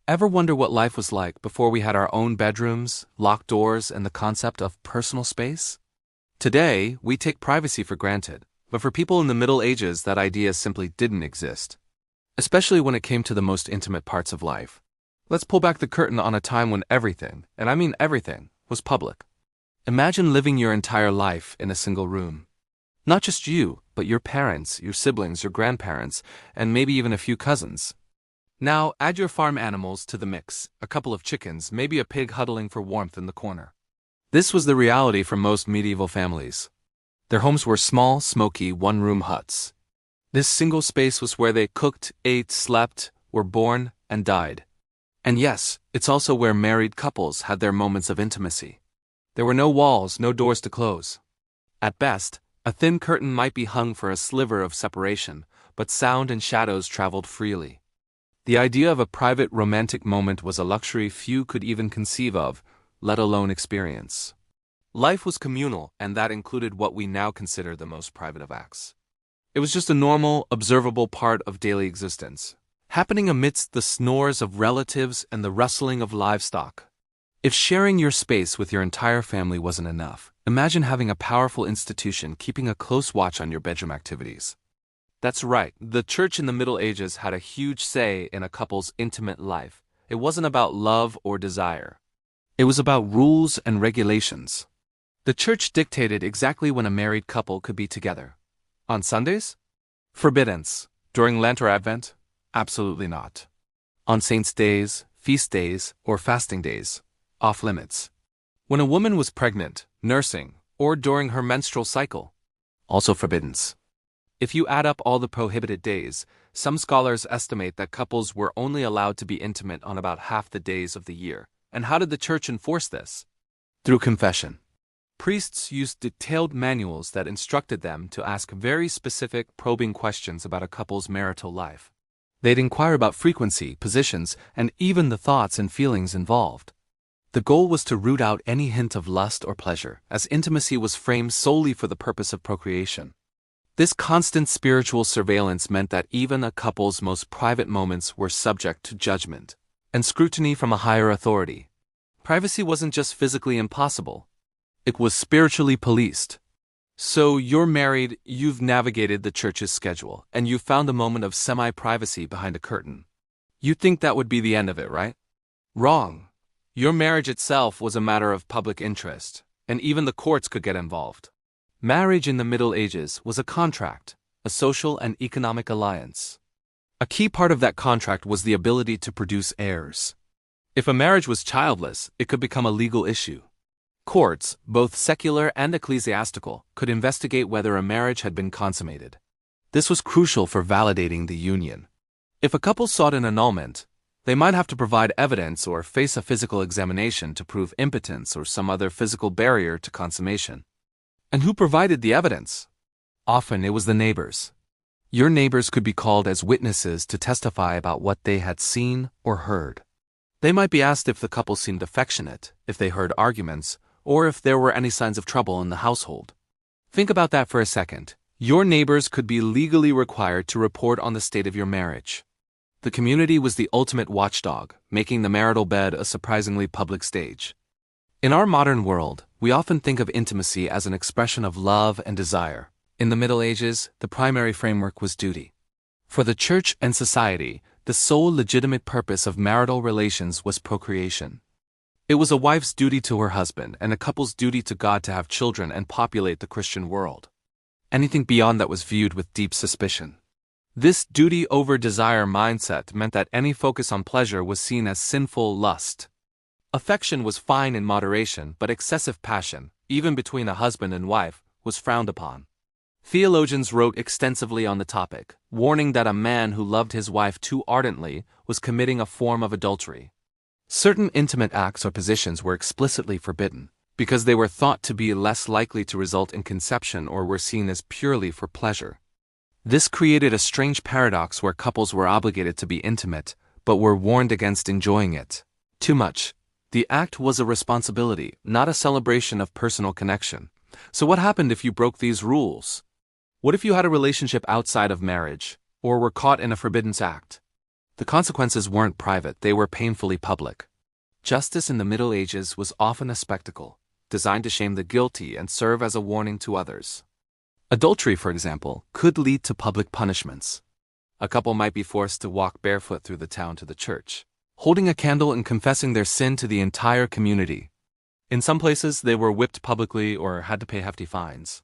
Ever wonder what life was like before we had our own bedrooms, locked doors, and the concept of personal space? Today, we take privacy for granted, but for people in the Middle Ages, that idea simply didn't exist, especially when it came to the most intimate parts of life. Let's pull back the curtain on a time when everything, and I mean everything, was public. Imagine living your entire life in a single room. Not just you, but your parents, your siblings, your grandparents, and maybe even a few cousins. Now, add your farm animals to the mix, a couple of chickens, maybe a pig huddling for warmth in the corner. This was the reality for most medieval families. Their homes were small, smoky, one-room huts. This single space was where they cooked, ate, slept, were born, and died. And yes, it's also where married couples had their moments of intimacy. There were no walls, no doors to close. At best, a thin curtain might be hung for a sliver of separation, but sound and shadows traveled freely. The idea of a private romantic moment was a luxury few could even conceive of, let alone experience. Life was communal, and that included what we now consider the most private of acts. It was just a normal, observable part of daily existence, happening amidst the snores of relatives and the rustling of livestock. If sharing your space with your entire family wasn't enough, imagine having a powerful institution keeping a close watch on your bedroom activities. That's right, the church in the Middle Ages had a huge say in a couple's intimate life. It wasn't about love or desire. It was about rules and regulations. The church dictated exactly when a married couple could be together. On Sundays? Forbiddance. During Lent or Advent? Absolutely not. On saints' days, feast days, or fasting days? Off limits. When a woman was pregnant, nursing, or during her menstrual cycle? Also forbiddance. If you add up all the prohibited days, some scholars estimate that couples were only allowed to be intimate on about half the days of the year. And how did the church enforce this? Through confession. Priests used detailed manuals that instructed them to ask very specific, probing questions about a couple's marital life. They'd inquire about frequency, positions, and even the thoughts and feelings involved. The goal was to root out any hint of lust or pleasure, as intimacy was framed solely for the purpose of procreation. This constant spiritual surveillance meant that even a couple's most private moments were subject to judgment and scrutiny from a higher authority. Privacy wasn't just physically impossible. It was spiritually policed. So you're married, you've navigated the church's schedule, and you've found a moment of semi-privacy behind a curtain. You'd think that would be the end of it, right? Wrong. Your marriage itself was a matter of public interest, and even the courts could get involved. Marriage in the Middle Ages was a contract, a social and economic alliance. A key part of that contract was the ability to produce heirs. If a marriage was childless, it could become a legal issue. Courts, both secular and ecclesiastical, could investigate whether a marriage had been consummated. This was crucial for validating the union. If a couple sought an annulment, they might have to provide evidence or face a physical examination to prove impotence or some other physical barrier to consummation. And who provided the evidence? Often it was the neighbors. Your neighbors could be called as witnesses to testify about what they had seen or heard. They might be asked if the couple seemed affectionate, if they heard arguments, or if there were any signs of trouble in the household. Think about that for a second. Your neighbors could be legally required to report on the state of your marriage. The community was the ultimate watchdog, making the marital bed a surprisingly public stage. In our modern world, we often think of intimacy as an expression of love and desire. In the Middle Ages, the primary framework was duty. For the church and society, the sole legitimate purpose of marital relations was procreation. It was a wife's duty to her husband and a couple's duty to God to have children and populate the Christian world. Anything beyond that was viewed with deep suspicion. This duty over desire mindset meant that any focus on pleasure was seen as sinful lust. Affection was fine in moderation, but excessive passion, even between a husband and wife, was frowned upon. Theologians wrote extensively on the topic, warning that a man who loved his wife too ardently was committing a form of adultery. Certain intimate acts or positions were explicitly forbidden, because they were thought to be less likely to result in conception or were seen as purely for pleasure. This created a strange paradox where couples were obligated to be intimate, but were warned against enjoying it too much. The act was a responsibility, not a celebration of personal connection. So what happened if you broke these rules? What if you had a relationship outside of marriage, or were caught in a forbidden act? The consequences weren't private, they were painfully public. Justice in the Middle Ages was often a spectacle, designed to shame the guilty and serve as a warning to others. Adultery, for example, could lead to public punishments. A couple might be forced to walk barefoot through the town to the church, holding a candle and confessing their sin to the entire community. In some places, they were whipped publicly or had to pay hefty fines.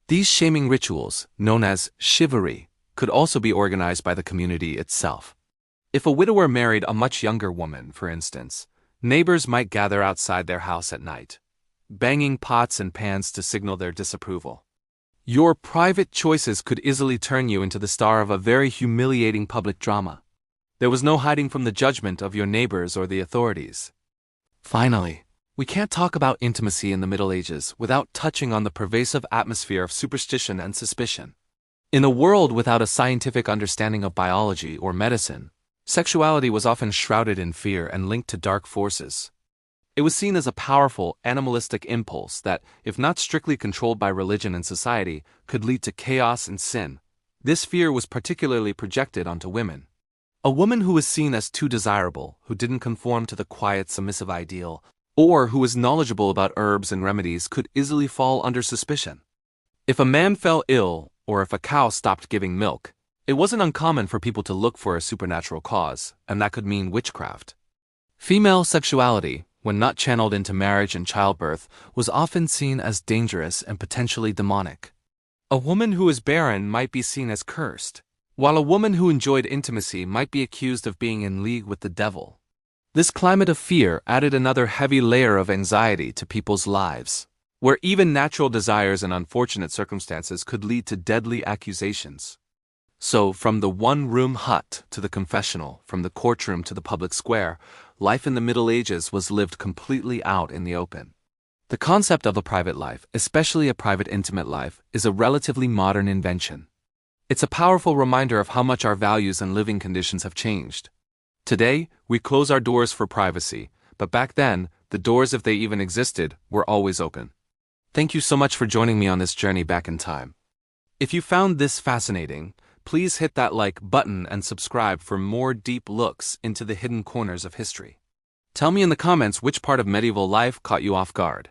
These shaming rituals, known as chivalry, could also be organized by the community itself. If a widower married a much younger woman, for instance, neighbors might gather outside their house at night, banging pots and pans to signal their disapproval. Your private choices could easily turn you into the star of a very humiliating public drama. There was no hiding from the judgment of your neighbors or the authorities. Finally, we can't talk about intimacy in the Middle Ages without touching on the pervasive atmosphere of superstition and suspicion. In a world without a scientific understanding of biology or medicine, sexuality was often shrouded in fear and linked to dark forces. It was seen as a powerful, animalistic impulse that, if not strictly controlled by religion and society, could lead to chaos and sin. This fear was particularly projected onto women. A woman who was seen as too desirable, who didn't conform to the quiet, submissive ideal, or who was knowledgeable about herbs and remedies could easily fall under suspicion. If a man fell ill, or if a cow stopped giving milk, it wasn't uncommon for people to look for a supernatural cause, and that could mean witchcraft. Female sexuality, when not channeled into marriage and childbirth, was often seen as dangerous and potentially demonic. A woman who was barren might be seen as cursed, while a woman who enjoyed intimacy might be accused of being in league with the devil. This climate of fear added another heavy layer of anxiety to people's lives, where even natural desires and unfortunate circumstances could lead to deadly accusations. So, from the one-room hut to the confessional, from the courtroom to the public square, life in the Middle Ages was lived completely out in the open. The concept of a private life, especially a private intimate life, is a relatively modern invention. It's a powerful reminder of how much our values and living conditions have changed. Today, we close our doors for privacy, but back then, the doors, if they even existed, were always open. Thank you so much for joining me on this journey back in time. If you found this fascinating, please hit that like button and subscribe for more deep looks into the hidden corners of history. Tell me in the comments which part of medieval life caught you off guard.